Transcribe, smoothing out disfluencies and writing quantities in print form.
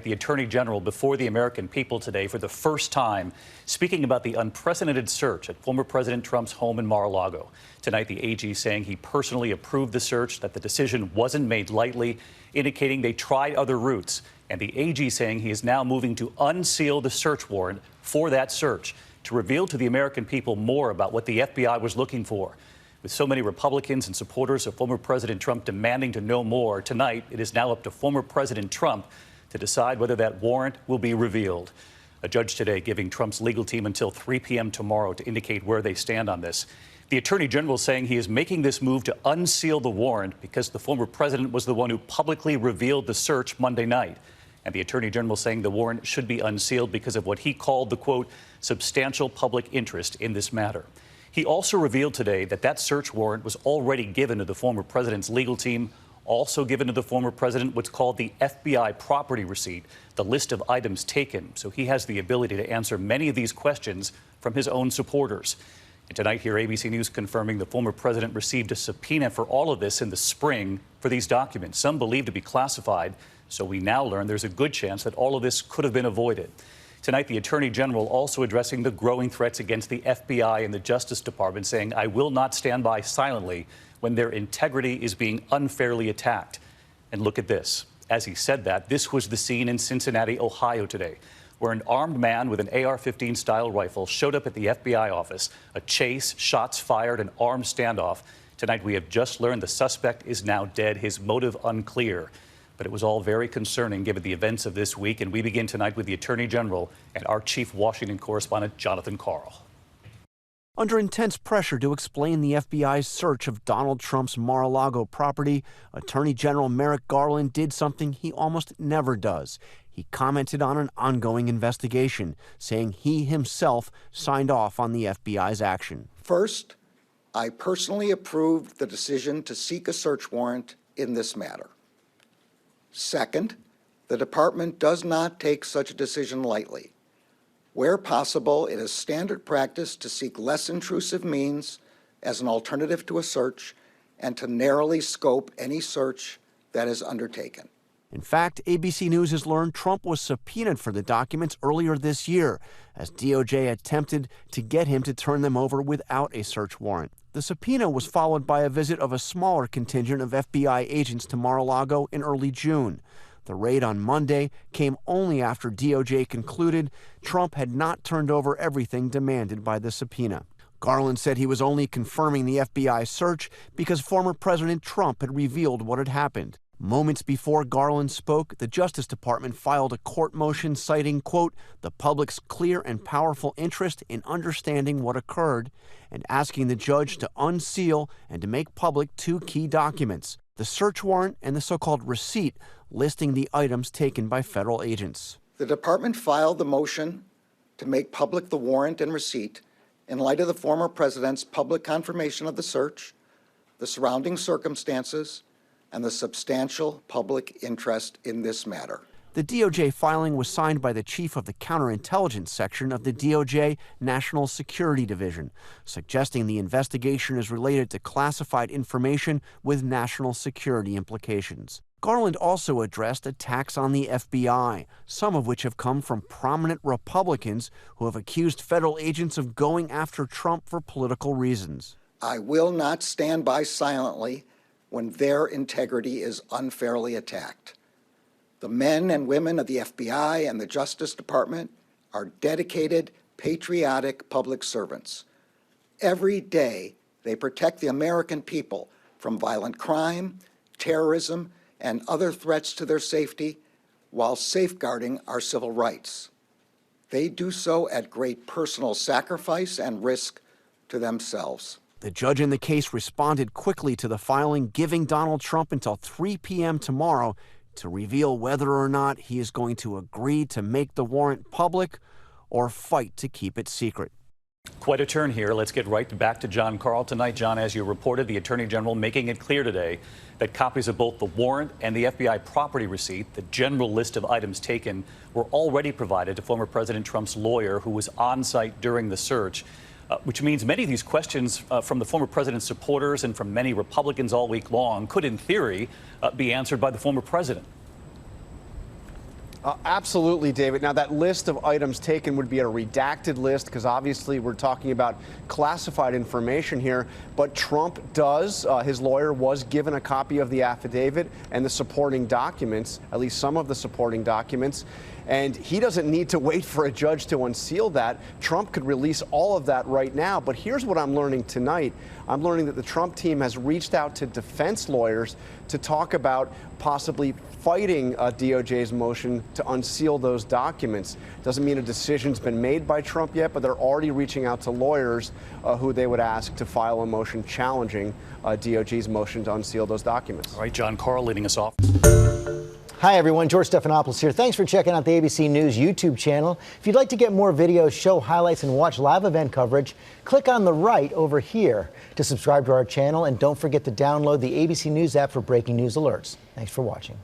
The Attorney General before the American people today for the first time, speaking about the unprecedented search at former President Trump's home in Mar-a-Lago. Tonight, the AG saying he personally approved the search, that the decision wasn't made lightly, indicating they tried other routes. And the AG saying he is now moving to unseal the search warrant for that search to reveal to the American people more about what the FBI was looking for. With so many Republicans and supporters of former President Trump demanding to know more, tonight it is now up to former President Trump to decide whether that warrant will be revealed. A judge today giving Trump's legal team until 3 p.m. tomorrow to indicate where they stand on this. The Attorney General saying he is making this move to unseal the warrant because the former president was the one who publicly revealed the search Monday night. And the Attorney General saying the warrant should be unsealed because of what he called the, quote, substantial public interest in this matter. He also revealed today that that search warrant was already given to the former president's legal team, also given to the former president what's called the FBI property receipt, the list of items taken. So he has the ability to answer many of these questions from his own supporters. And tonight here, ABC News confirming the former president received a subpoena for all of this in the spring for these documents, some believed to be classified. So we now learn there's a good chance that all of this could have been avoided. Tonight, the Attorney General also addressing the growing threats against the FBI and the Justice Department, saying, I will not stand by silently when their integrity is being unfairly attacked. And look at this. As he said that, this was the scene in Cincinnati, Ohio today, where an armed man with an AR-15 style rifle showed up at the FBI office. A chase, shots fired, an armed standoff. Tonight, we have just learned the suspect is now dead, his motive unclear. But it was all very concerning given the events of this week. And we begin tonight with the Attorney General and our chief Washington correspondent, Jonathan Karl. Under intense pressure to explain the FBI's search of Donald Trump's Mar-a-Lago property, Attorney General Merrick Garland did something he almost never does. He commented on an ongoing investigation, saying he himself signed off on the FBI's action. First, I personally approved the decision to seek a search warrant in this matter. Second, the department does not take such a decision lightly. Where possible, it is standard practice to seek less intrusive means as an alternative to a search and to narrowly scope any search that is undertaken. In fact, ABC News has learned Trump was subpoenaed for the documents earlier this year as DOJ attempted to get him to turn them over without a search warrant. The subpoena was followed by a visit of a smaller contingent of FBI agents to Mar-a-Lago in early June. The raid on Monday came only after DOJ concluded Trump had not turned over everything demanded by the subpoena. Garland said he was only confirming the FBI search because former President Trump had revealed what had happened. Moments before Garland spoke, the Justice Department filed a court motion citing, quote, the public's clear and powerful interest in understanding what occurred and asking the judge to unseal and to make public two key documents, the search warrant and the so-called receipt listing the items taken by federal agents. The department filed the motion to make public the warrant and receipt in light of the former president's public confirmation of the search, the surrounding circumstances, and the substantial public interest in this matter. The DOJ filing was signed by the chief of the counterintelligence section of the DOJ National Security Division, suggesting the investigation is related to classified information with national security implications. Garland also addressed attacks on the FBI, some of which have come from prominent Republicans who have accused federal agents of going after Trump for political reasons. I will not stand by silently when their integrity is unfairly attacked. The men and women of the FBI and the Justice Department are dedicated, patriotic public servants. Every day, they protect the American people from violent crime, terrorism, and other threats to their safety while safeguarding our civil rights. They do so at great personal sacrifice and risk to themselves. The judge in the case responded quickly to the filing, giving Donald Trump until 3 p.m. tomorrow to reveal whether or not he is going to agree to make the warrant public or fight to keep it secret. Quite a turn here. Let's get right back to John Karl tonight. John, as you reported, the Attorney General making it clear today that copies of both the warrant and the FBI property receipt, the general list of items taken, were already provided to former President Trump's lawyer who was on site during the search, which means many of these questions from the former president's supporters and from many Republicans all week long could, in theory, be answered by the former president. Absolutely, David. Now, that list of items taken would be a redacted list because obviously we're talking about classified information here. But Trump does, his lawyer was given a copy of the affidavit and the supporting documents, at least some of the supporting documents. And he doesn't need to wait for a judge to unseal that. Trump could release all of that right now. But here's what I'm learning tonight. I'm learning that the Trump team has reached out to defense lawyers to talk about possibly fighting DOJ's motion to unseal those documents. Doesn't mean a decision's been made by Trump yet, but they're already reaching out to lawyers who they would ask to file a motion challenging DOJ's motion to unseal those documents. All right, John Carl leading us off. Hi, everyone. George Stephanopoulos here. Thanks for checking out the ABC News YouTube channel. If you'd like to get more videos, show highlights, and watch live event coverage, click on the right over here to subscribe to our channel. And don't forget to download the ABC News app for breaking news alerts. Thanks for watching.